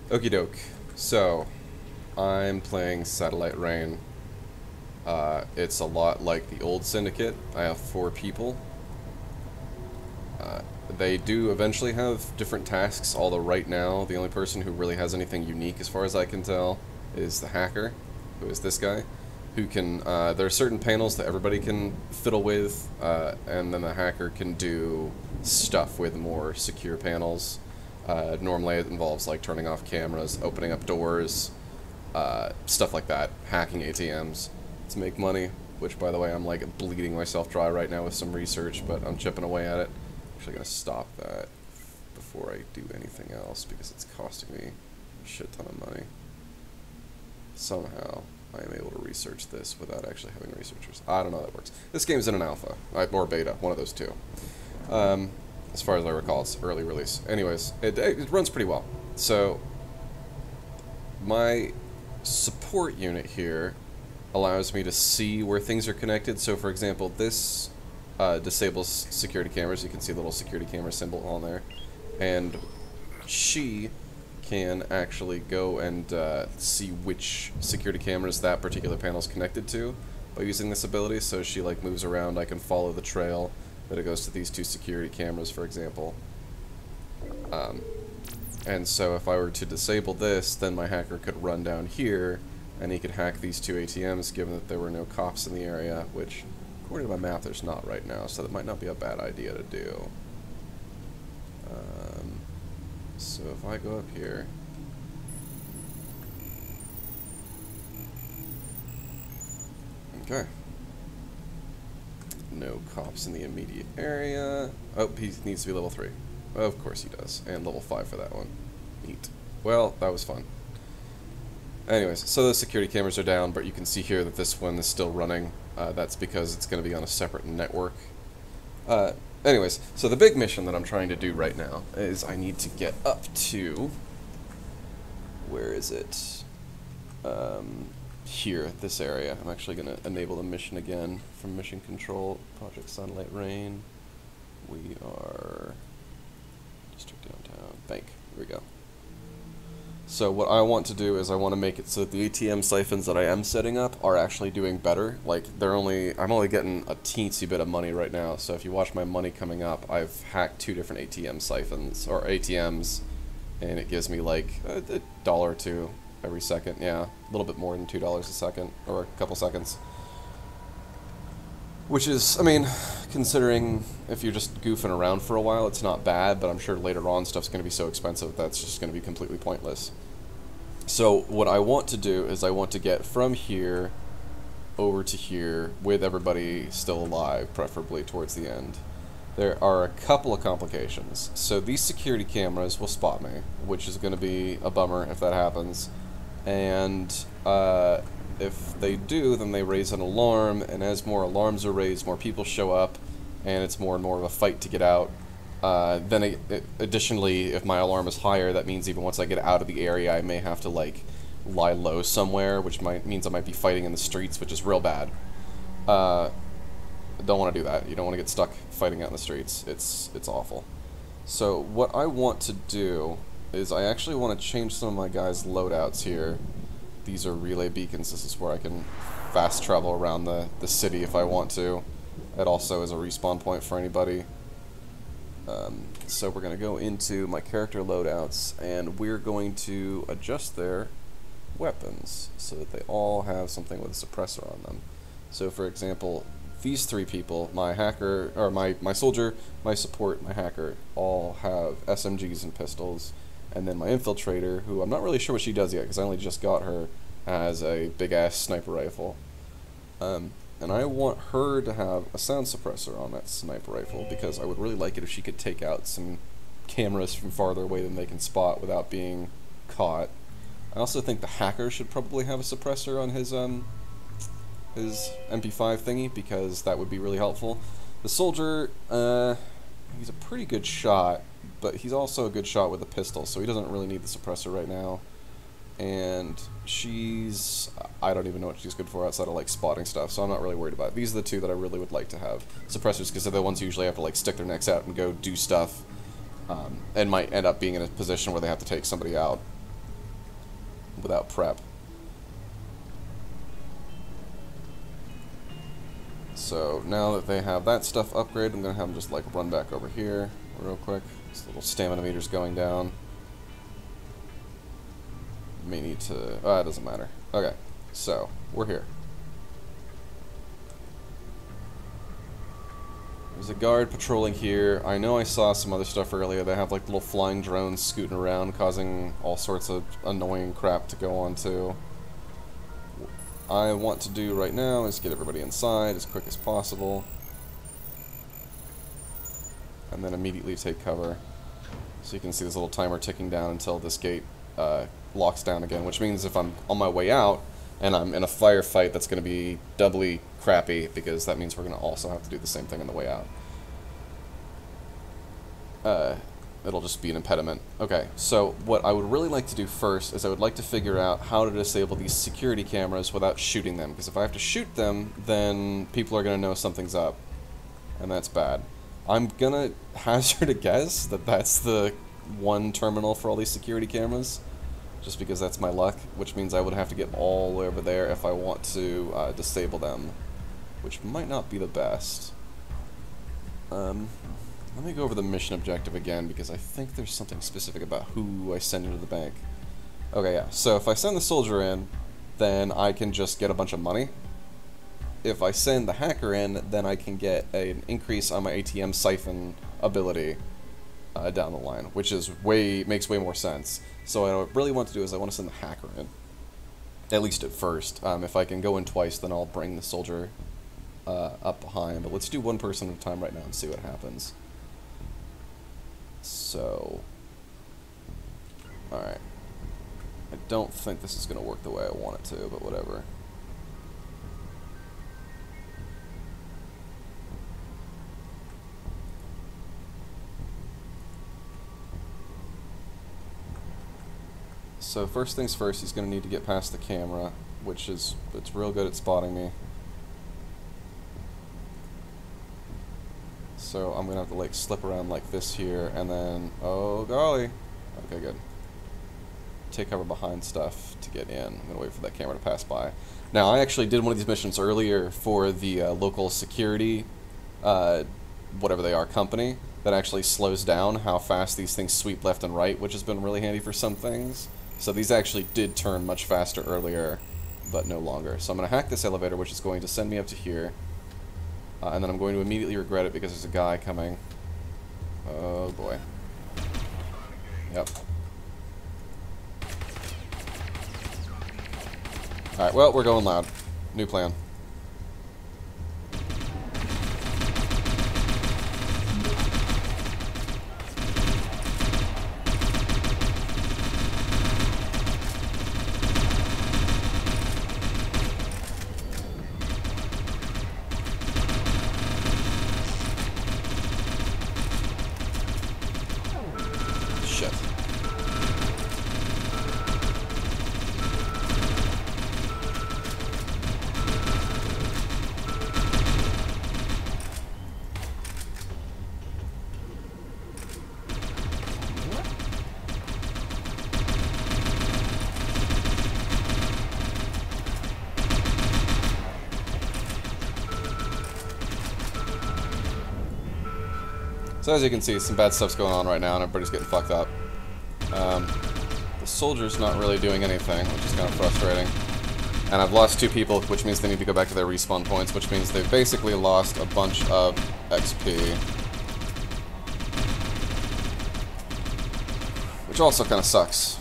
Okie doke. So, I'm playing Satellite Rain. It's a lot like the old Syndicate. I have 4 people. Uh, they do eventually have different tasks, although right now the only person who really has anything unique as far as I can tell is the hacker, who is this guy, who can, there are certain panels that everybody can fiddle with, and then the hacker can do stuff with more secure panels. Normally it involves like turning off cameras, opening up doors, stuff like that, hacking ATMs to make money, which by the way I'm like bleeding myself dry right now with some research, but I'm chipping away at it. Actually gonna stop that before I do anything else because it's costing me a shit ton of money. Somehow I am able to research this without actually having researchers. I don't know how that works. This game's in an alpha, or beta, one of those two. As far as I recall, it's early release. Anyways, it runs pretty well. So, my support unit here allows me to see where things are connected. So, for example, this disables security cameras. You can see a little security camera symbol on there. And she can actually go and see which security cameras that particular panel is connected to by using this ability. So she like moves around, I can follow the trail that it goes to these 2 security cameras, for example. And so if I were to disable this, then my hacker could run down here, and he could hack these 2 ATMs, given that there were no cops in the area, which, according to my map, there's not right now, so that might not be a bad idea to do. So if I go up here... Okay. No cops in the immediate area. Oh, he needs to be level 3. Of course he does. And level 5 for that one. Neat. Well, that was fun. Anyways, so those security cameras are down, but you can see here that this one is still running. That's because it's going to be on a separate network. Anyways, so the big mission that I'm trying to do right now is I need to get up to... Where is it? Here, this area. I'm actually going to enable the mission again from Mission Control, Project Sunlight Rain. We are... District Downtown. Bank. Here we go. So what I want to do is I want to make it so that the ATM siphons that I am setting up are actually doing better. Like, I'm only getting a teensy bit of money right now, so if you watch my money coming up, I've hacked 2 different ATM siphons, or ATMs, and it gives me like a dollar or 2 every second. Yeah, a little bit more than $2 a second, or a couple seconds. Which is, I mean, considering if you're just goofing around for a while, it's not bad, but I'm sure later on stuff's going to be so expensive that's just going to be completely pointless. So what I want to do is I want to get from here over to here with everybody still alive, preferably towards the end. There are a couple of complications. So these security cameras will spot me, which is going to be a bummer if that happens. And if they do, then they raise an alarm, and as more alarms are raised, more people show up, and it's more and more of a fight to get out. Then additionally, if my alarm is higher, that means even once I get out of the area, I may have to like lie low somewhere, which means I might be fighting in the streets, which is real bad. Don't want to do that. You don't want to get stuck fighting out in the streets. It's awful. So what I want to do is I actually want to change some of my guys' loadouts here. These are relay beacons. This is where I can fast travel around the city if I want to. It also is a respawn point for anybody. So we're going to go into my character loadouts, and we're going to adjust their weapons so that they all have something with a suppressor on them. So for example, these 3 people, my hacker, or my soldier, my support, my hacker, all have SMGs and pistols. And then my infiltrator, who I'm not really sure what she does yet, because I only just got her, has a big-ass sniper rifle. And I want her to have a sound suppressor on that sniper rifle, because I would really like it if she could take out some cameras from farther away than they can spot without being caught. I also think the hacker should probably have a suppressor on his MP5 thingy, because that would be really helpful. The soldier, he's a pretty good shot, but he's also a good shot with a pistol, so he doesn't really need the suppressor right now. And she's... I don't even know what she's good for outside of like spotting stuff, so I'm not really worried about it. These are the 2 that I really would like to have suppressors, because they're the ones who usually have to like stick their necks out and go do stuff, and might end up being in a position where they have to take somebody out. without prep. So now that they have that stuff upgraded, I'm going to have them just like run back over here real quick. This little stamina meter's going down. May need to... it doesn't matter. Okay, so we're here. There's a guard patrolling here. I know I saw some other stuff earlier. They have like little flying drones scooting around, causing all sorts of annoying crap to go on to. What I want to do right now is get everybody inside as quick as possible. And then immediately take cover. So you can see this little timer ticking down until this gate locks down again, which means if I'm on my way out and I'm in a firefight, that's going to be doubly crappy, because that means we're going to also have to do the same thing on the way out. It'll just be an impediment. Okay, so what I would really like to do first is I would like to figure out how to disable these security cameras without shooting them, because if I have to shoot them, then people are going to know something's up, and that's bad. I'm going to hazard a guess that that's the one terminal for all these security cameras, just because that's my luck, which means I would have to get all the way over there if I want to disable them, which might not be the best. Let me go over the mission objective again, because I think there's something specific about who I send into the bank. Okay, yeah, so if I send the soldier in, then I can just get a bunch of money. If I send the hacker in, then I can get an increase on my ATM siphon ability down the line, which is makes way more sense. So what I really want to do is I want to send the hacker in, at least at first. If I can go in twice, then I'll bring the soldier up behind. But let's do one person at a time right now and see what happens. So, alright. I don't think this is going to work the way I want it to, but whatever. So first things first, he's going to need to get past the camera, which is, it's real good at spotting me. So I'm going to have to like slip around like this here, and then, oh golly. Okay, good. Take cover behind stuff to get in. I'm going to wait for that camera to pass by. Now, I actually did one of these missions earlier for the local security, whatever they are, company, that actually slows down how fast these things sweep left and right, which has been really handy for some things. So these actually did turn much faster earlier, but no longer. So I'm going to hack this elevator, which is going to send me up to here. And then I'm going to immediately regret it because there's a guy coming. Oh boy. Yep. Alright, well, we're going loud. New plan. Shit. So as you can see, some bad stuff's going on right now, and everybody's getting fucked up. The soldier's not really doing anything, which is kind of frustrating. And I've lost 2 people, which means they need to go back to their respawn points, which means they've basically lost a bunch of XP. Which also kind of sucks.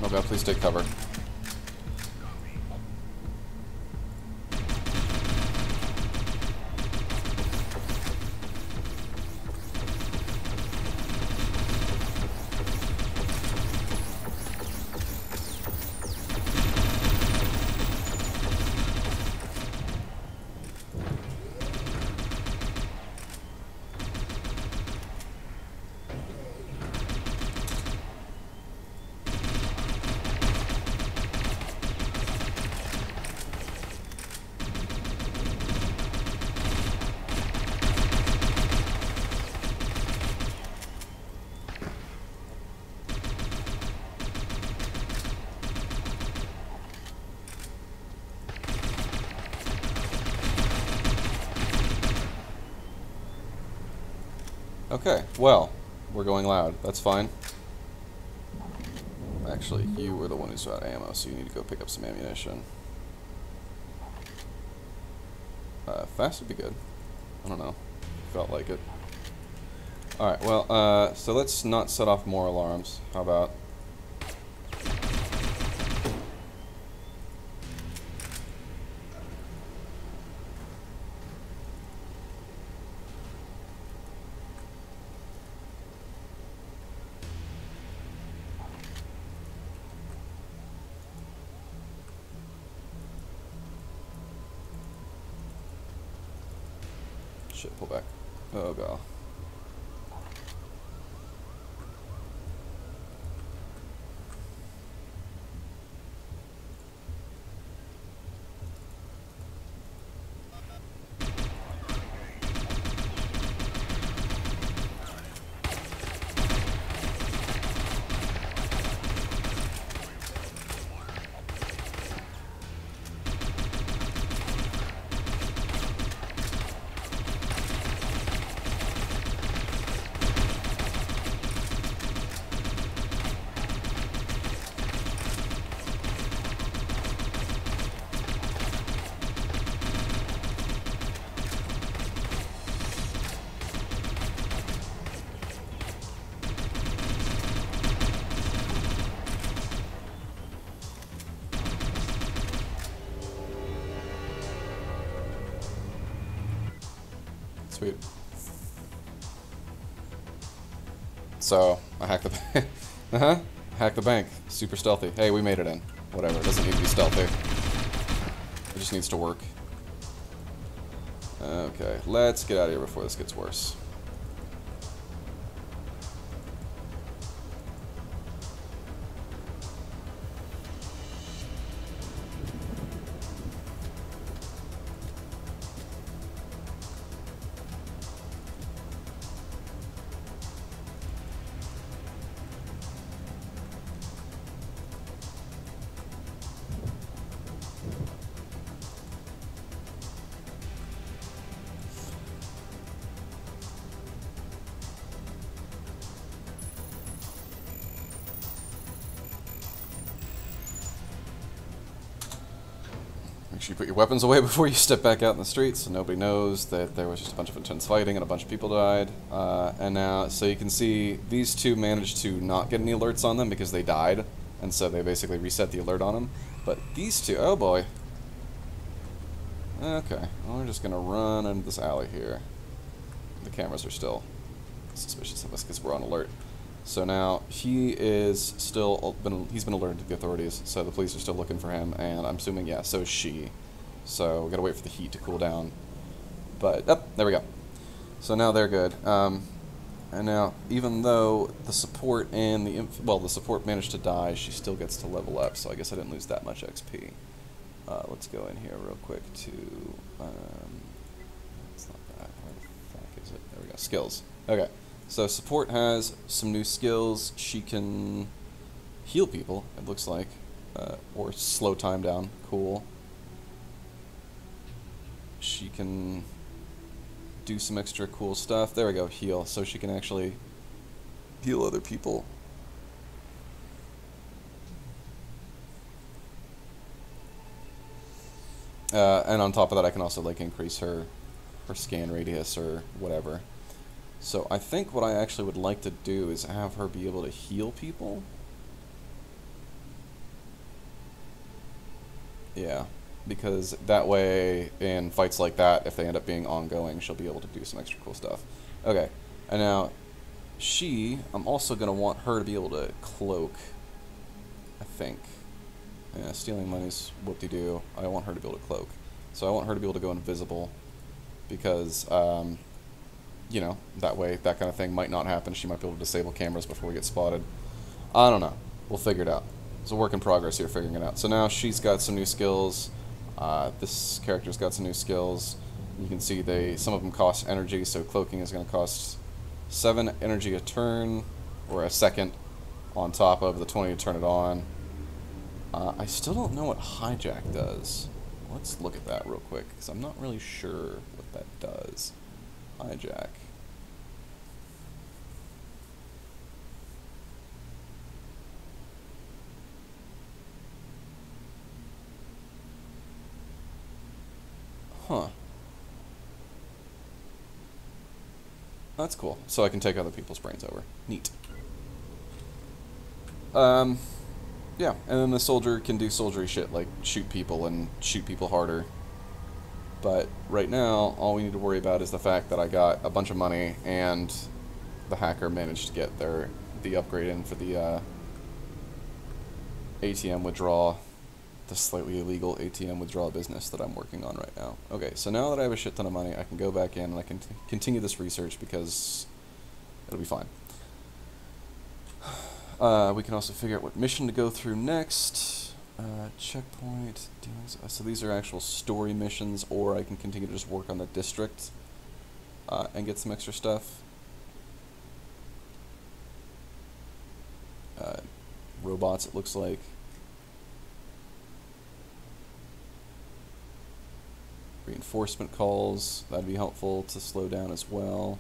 Oh god, please take cover. Okay, well, we're going loud. That's fine. Actually, you were the one who's out of ammo, so you need to go pick up some ammunition. Fast would be good. I don't know. Felt like it. Alright, well, so let's not set off more alarms. How about... Shit, pull back. Oh, God. Sweet. So, I hacked the bank. Uh-huh. Hacked the bank. Super stealthy. Hey, we made it in. Whatever. It doesn't need to be stealthy. It just needs to work. Okay. Let's get out of here before this gets worse. Make sure you put your weapons away before you step back out in the streets so nobody knows that there was just a bunch of intense fighting and a bunch of people died. And now, so you can see these two managed to not get any alerts on them because they died, and so they basically reset the alert on them. But these two, oh boy. Okay, well, we're just gonna run into this alley here. The cameras are still suspicious of us because we're on alert. So now he is still he's been alerted to the authorities, so the police are still looking for him, and I'm assuming, yeah, so is she. So we gotta wait for the heat to cool down. But there we go. So now they're good. And now, even though the support and the support managed to die, she still gets to level up. So I guess I didn't lose that much XP. Let's go in here real quick to it's not that. Where the fuck is it? There we go. Skills. Okay. So support has some new skills. She can heal people, it looks like, or slow time down. Cool. She can do some extra cool stuff. There we go, heal. So she can actually heal other people. And on top of that, I can also like increase her scan radius or whatever. So I think what I actually would like to do is have her be able to heal people. Yeah, because that way in fights like that, if they end up being ongoing, she'll be able to do some extra cool stuff. Okay, and now I'm also going to want her to be able to cloak, I think. Yeah, stealing money's whoop-de-doo. I want her to be able to cloak. So I want her to be able to go invisible because... you know, that way, that kind of thing might not happen. She might be able to disable cameras before we get spotted. I don't know. We'll figure it out. It's a work in progress here, figuring it out. So now she's got some new skills. This character's got some new skills. You can see some of them cost energy, so cloaking is going to cost 7 energy a turn, or a second, on top of the 20 to turn it on. I still don't know what hijack does. Let's look at that real quick, because I'm not really sure what that does. Hijack. Huh. That's cool. So I can take other people's brains over. Neat. Yeah, and then the soldier can do soldiery shit, like shoot people and shoot people harder. But right now, all we need to worry about is the fact that I got a bunch of money and the hacker managed to get the upgrade in for the ATM withdrawal, the slightly illegal ATM withdrawal business that I'm working on right now. Okay, so now that I have a shit ton of money, I can go back in and I can continue this research because it'll be fine. We can also figure out what mission to go through next. Checkpoint, dealings. So these are actual story missions, or I can continue to just work on the district and get some extra stuff. Robots, it looks like. Reinforcement calls, that'd be helpful to slow down as well.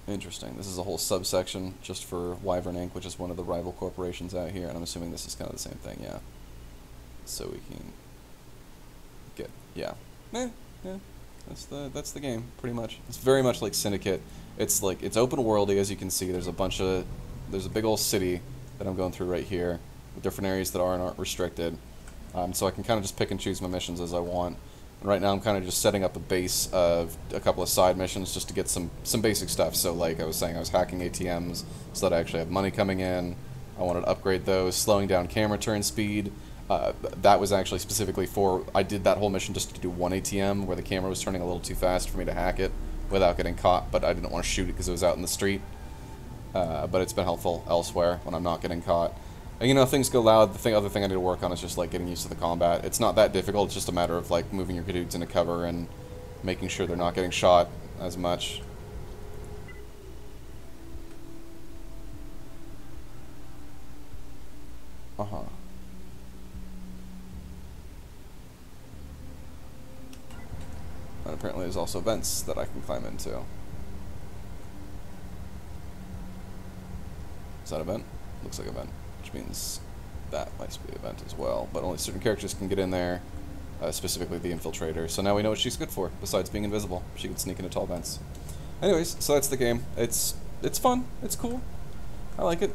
Interesting. This is a whole subsection just for Wyvern Inc., which is one of the rival corporations out here, and I'm assuming this is kind of the same thing, yeah. So we can get, yeah. Yeah. That's the game, pretty much. It's very much like Syndicate. It's like, it's open worldy, as you can see. There's a big old city that I'm going through right here, with different areas that aren't restricted. So I can kind of just pick and choose my missions as I want. And right now I'm kind of just setting up a base of a couple of side missions just to get some basic stuff. So like I was saying, I was hacking ATMs so that I actually have money coming in. I wanted to upgrade those, slowing down camera turn speed. That was actually specifically for, I did that whole mission just to do one ATM where the camera was turning a little too fast for me to hack it without getting caught, but I didn't want to shoot it because it was out in the street. But it's been helpful elsewhere when I'm not getting caught. And, you know, things go loud. The other thing I need to work on is just, like, getting used to the combat. It's not that difficult. It's just a matter of, like, moving your dudes into cover and making sure they're not getting shot as much. Uh-huh. And apparently there's also vents that I can climb into. Is that a vent? Looks like a vent. Which means that might be an event as well, but only certain characters can get in there, specifically the Infiltrator. So now we know what she's good for, besides being invisible. She can sneak into tall vents. Anyways, so that's the game. It's fun. It's cool. I like it.